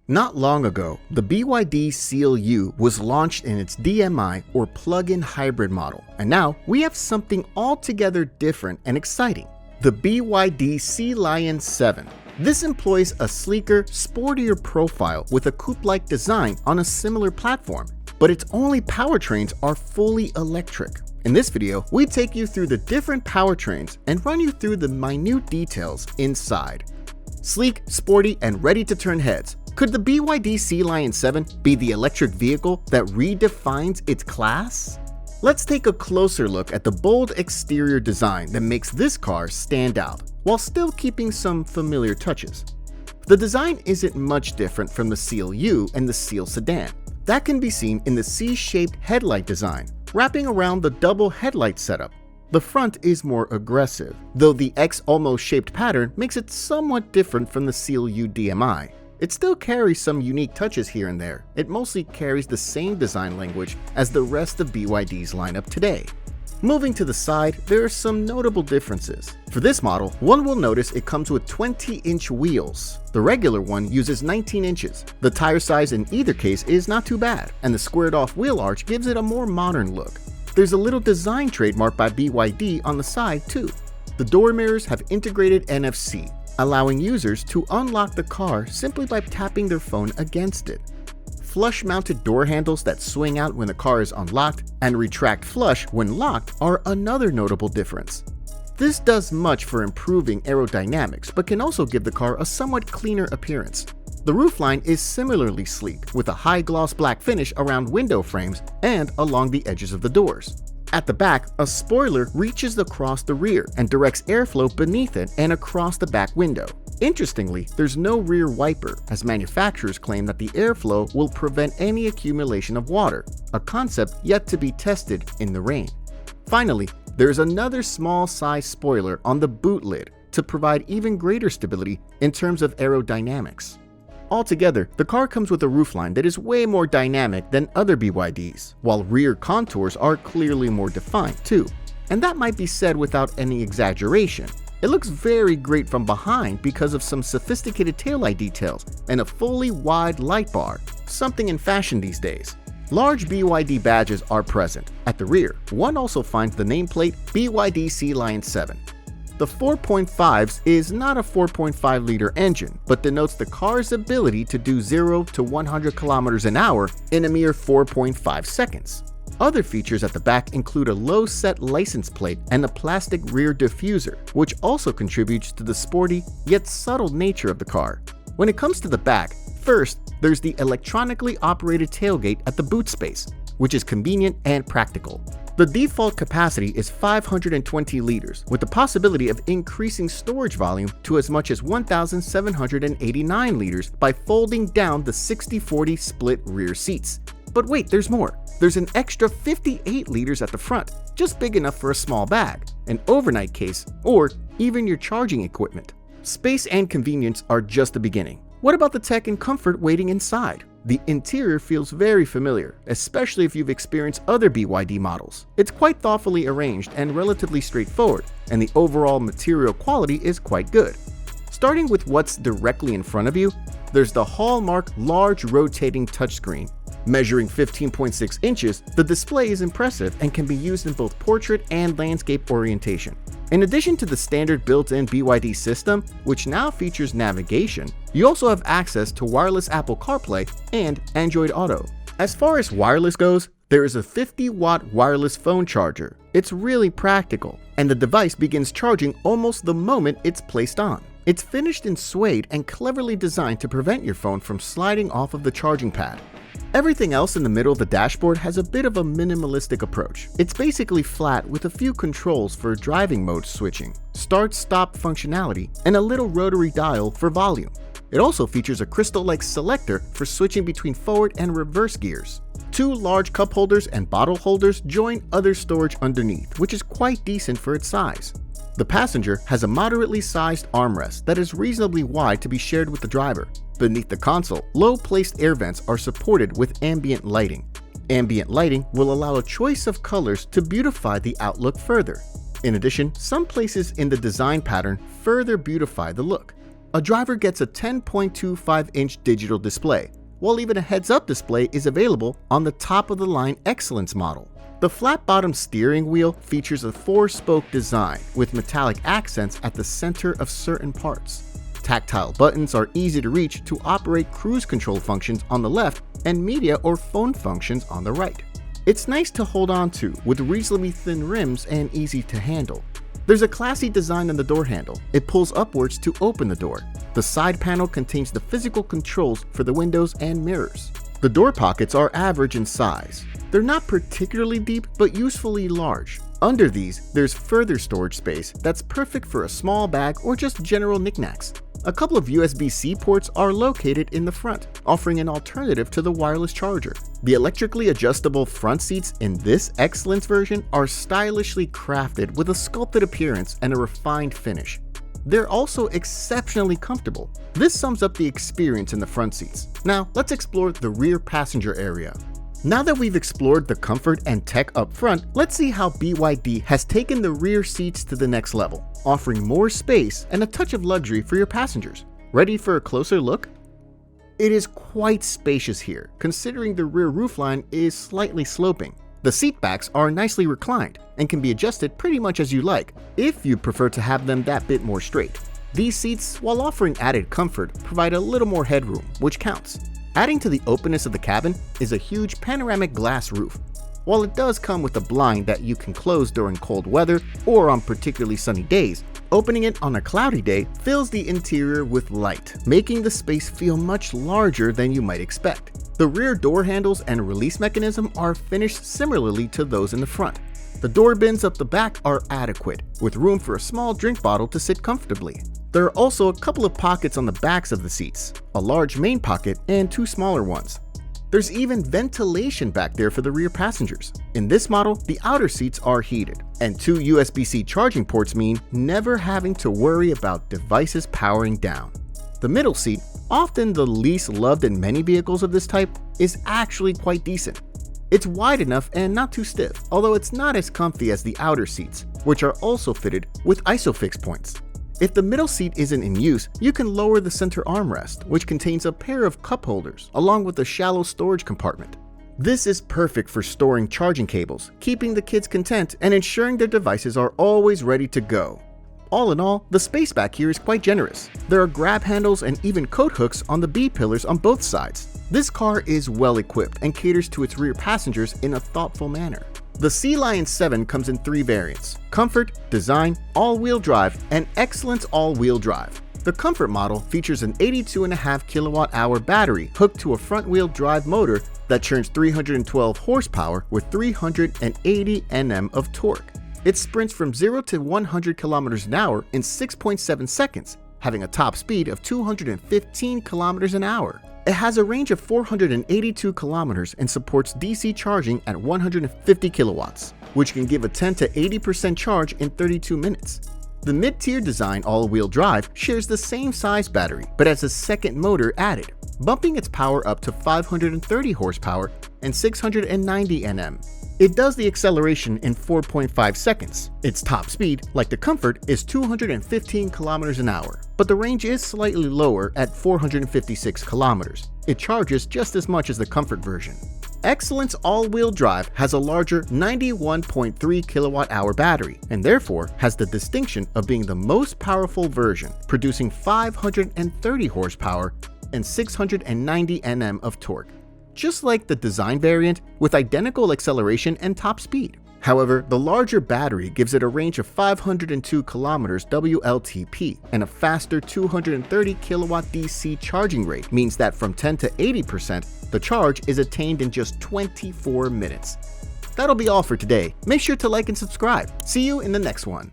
Not long ago, the BYD Seal U was launched in its DMI or plug-in hybrid model, and now we have something altogether different and exciting, the BYD Sealion 7. This employs a sleeker, sportier profile with a coupe-like design on a similar platform, but its only powertrains are fully electric. In this video, we take you through the different powertrains and run you through the minute details inside. Sleek, sporty, and ready to turn heads. Could the BYD Sealion 7 be the electric vehicle that redefines its class? Let's take a closer look at the bold exterior design that makes this car stand out, while still keeping some familiar touches. The design isn't much different from the Seal U and the Seal sedan. That can be seen in the C-shaped headlight design, wrapping around the double headlight setup. The front is more aggressive, though the X almost shaped pattern makes it somewhat different from the Seal U DMI. It still carries some unique touches here and there. It mostly carries the same design language as the rest of BYD's lineup today. Moving to the side, there are some notable differences. For this model, one will notice it comes with 20-inch wheels. The regular one uses 19 inches. The tire size in either case is not too bad, and the squared-off wheel arch gives it a more modern look. There's a little design trademark by BYD on the side too. The door mirrors have integrated NFC, allowing users to unlock the car simply by tapping their phone against it. Flush-mounted door handles that swing out when the car is unlocked and retract flush when locked are another notable difference. This does much for improving aerodynamics, but can also give the car a somewhat cleaner appearance. The roofline is similarly sleek, with a high-gloss black finish around window frames and along the edges of the doors. At the back, a spoiler reaches across the rear and directs airflow beneath it and across the back window. Interestingly, there's no rear wiper, as manufacturers claim that the airflow will prevent any accumulation of water, a concept yet to be tested in the rain. Finally, there's another small-size spoiler on the boot lid to provide even greater stability in terms of aerodynamics. Altogether, the car comes with a roofline that is way more dynamic than other BYDs, while rear contours are clearly more defined too. And that might be said without any exaggeration. It looks very great from behind because of some sophisticated taillight details and a fully wide light bar, something in fashion these days. Large BYD badges are present. At the rear, one also finds the nameplate BYD Sealion 7. The 4.5 is not a 4.5-liter engine, but denotes the car's ability to do 0 to 100 kilometers an hour in a mere 4.5 seconds. Other features at the back include a low-set license plate and a plastic rear diffuser, which also contributes to the sporty yet subtle nature of the car. When it comes to the back, first, there's the electronically operated tailgate at the boot space, which is convenient and practical. The default capacity is 520 liters, with the possibility of increasing storage volume to as much as 1,789 liters by folding down the 60-40 split rear seats. But wait, there's more. There's an extra 58 liters at the front, just big enough for a small bag, an overnight case, or even your charging equipment. Space and convenience are just the beginning. What about the tech and comfort waiting inside? The interior feels very familiar, especially if you've experienced other BYD models. It's quite thoughtfully arranged and relatively straightforward, and the overall material quality is quite good. Starting with what's directly in front of you, there's the hallmark large rotating touchscreen. Measuring 15.6 inches, the display is impressive and can be used in both portrait and landscape orientation. In addition to the standard built-in BYD system, which now features navigation, you also have access to wireless Apple CarPlay and Android Auto. As far as wireless goes, there is a 50-watt wireless phone charger. It's really practical, and the device begins charging almost the moment it's placed on. It's finished in suede and cleverly designed to prevent your phone from sliding off of the charging pad. Everything else in the middle of the dashboard has a bit of a minimalistic approach. It's basically flat with a few controls for driving mode switching, start-stop functionality, and a little rotary dial for volume. It also features a crystal-like selector for switching between forward and reverse gears. Two large cup holders and bottle holders join other storage underneath, which is quite decent for its size. The passenger has a moderately sized armrest that is reasonably wide to be shared with the driver. Beneath the console, low-placed air vents are supported with ambient lighting. Ambient lighting will allow a choice of colors to beautify the outlook further. In addition, some places in the design pattern further beautify the look. A driver gets a 10.25-inch digital display, while even a heads-up display is available on the top-of-the-line Excellence model. The flat-bottom steering wheel features a 4-spoke design with metallic accents at the center of certain parts. Tactile buttons are easy to reach to operate cruise control functions on the left and media or phone functions on the right. It's nice to hold on to with reasonably thin rims and easy to handle. There's a classy design on the door handle. It pulls upwards to open the door. The side panel contains the physical controls for the windows and mirrors. The door pockets are average in size. They're not particularly deep, but usefully large. Under these, there's further storage space that's perfect for a small bag or just general knickknacks. A couple of USB-C ports are located in the front, offering an alternative to the wireless charger. The electrically adjustable front seats in this Excellence version are stylishly crafted with a sculpted appearance and a refined finish. They're also exceptionally comfortable. This sums up the experience in the front seats. Now, let's explore the rear passenger area. Now that we've explored the comfort and tech up front, let's see how BYD has taken the rear seats to the next level, offering more space and a touch of luxury for your passengers. Ready for a closer look? It is quite spacious here, considering the rear roofline is slightly sloping. The seat backs are nicely reclined and can be adjusted pretty much as you like, if you prefer to have them that bit more straight. These seats, while offering added comfort, provide a little more headroom, which counts. Adding to the openness of the cabin is a huge panoramic glass roof. While it does come with a blind that you can close during cold weather or on particularly sunny days, opening it on a cloudy day fills the interior with light, making the space feel much larger than you might expect. The rear door handles and release mechanism are finished similarly to those in the front. The door bins up the back are adequate, with room for a small drink bottle to sit comfortably. There are also a couple of pockets on the backs of the seats, a large main pocket and two smaller ones. There's even ventilation back there for the rear passengers. In this model, the outer seats are heated, and two USB-C charging ports mean never having to worry about devices powering down. The middle seat, often the least loved in many vehicles of this type, is actually quite decent. It's wide enough and not too stiff, although it's not as comfy as the outer seats, which are also fitted with ISOFIX points. If the middle seat isn't in use, you can lower the center armrest, which contains a pair of cup holders, along with a shallow storage compartment. This is perfect for storing charging cables, keeping the kids content, and ensuring their devices are always ready to go. All in all, the space back here is quite generous. There are grab handles and even coat hooks on the B-pillars on both sides. This car is well equipped and caters to its rear passengers in a thoughtful manner. The Sealion 7 comes in three variants: Comfort, Design, All-Wheel Drive, and Excellence All-Wheel Drive. The Comfort model features an 82.5 kilowatt-hour battery hooked to a front-wheel drive motor that churns 312 horsepower with 380 Nm of torque. It sprints from 0 to 100 kilometers an hour in 6.7 seconds, having a top speed of 215 kilometers an hour. It has a range of 482 kilometers and supports DC charging at 150 kilowatts, which can give a 10 to 80% charge in 32 minutes. The mid-tier design all-wheel drive shares the same size battery, but has a second motor added, bumping its power up to 530 horsepower and 690 Nm. It does the acceleration in 4.5 seconds. Its top speed, like the Comfort, is 215 kilometers an hour, but the range is slightly lower at 456 kilometers. It charges just as much as the Comfort version. Excellence All-Wheel Drive has a larger 91.3 kilowatt-hour battery, and therefore has the distinction of being the most powerful version, producing 530 horsepower and 690 Nm of torque, just like the Design variant with identical acceleration and top speed. However, the larger battery gives it a range of 502 kilometers WLTP, and a faster 230 kilowatt DC charging rate means that from 10 to 80%, the charge is attained in just 24 minutes. That'll be all for today. Make sure to like and subscribe. See you in the next one.